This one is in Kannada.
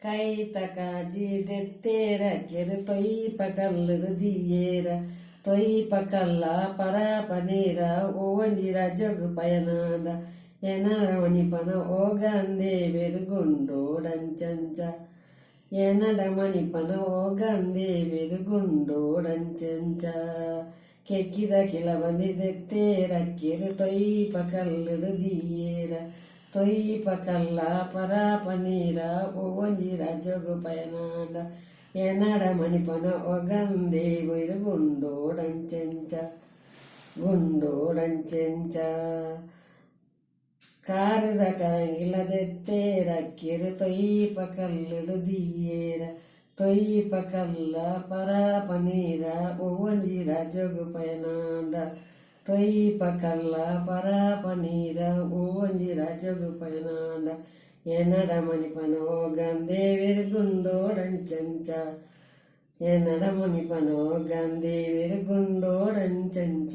ಕೈತಕಾಜಿ ದೆತ್ತೇರ ಕೆರೆ ತೊಯ್ಪ ಕಲ್ಲುಡಿಯೇರ ತೊಯ್ಪ ಕಲ್ಲ ಪರಾಪನೇರ ಓವಂಜಿರ ಜಗು ಪಯನಾದ ಎನರಮಣಿಪನ ಓಗಂದೇ ಬೆರುಗುಂಡೋಡಂಚಂಚ ಎನಡಮಣಿಪನ ಓಗಂದೇ ಬೆರುಗುಂಡೋಡಂಚಂಚ ಕೆಕ್ಕಿದ ಕಿಲ ಬಂದಿದೆತ್ತೇರ ಕೆರೆ ತೊಯ್ಪ ಕಲ್ಲುಡಿಯೇರ ತೊಯ್ಪ ಕಲ್ಲ ಪರಾಪನೀರ ಓವಂಜಿರ ಜಗು ಪಯನಾಂಡ ಎನಡ ಮಣಿಪನ ಒಗಂದೇ ಬೈರು ಗುಂಡೋಡಂಚೆಂಚ ಗುಂಡೋಡಂಚೆಂಚ ಕಾರದ ಕರಂಗಿಲದೆತ್ತೇರ ಕಿರು ತೊಯ್ಪ ಕಲ್ಲುಡಿಯೇರ ತೊಯ್ಪ ಕಲ್ಲ ಪರಾಪನೀರ ಓವಂಜಿರ ಜಗು ಪಯನಾಂಡ ತೊಯ್ಪ ಕಲ್ಲ ಪರಾಪನೀರ ಓವಂಜಿರ ಜಗು ಪಯನಾಂಡ ಎನಡ ಮಣಿಪನ ಓಗಂದೇ ಬೆರುಗುಂಡೋಡಂಚಂಚ ಎನಡ ಮಣಿಪನ ಓಗಂದೇ ಬೆರುಗುಂಡೋಡಂಚಂಚ.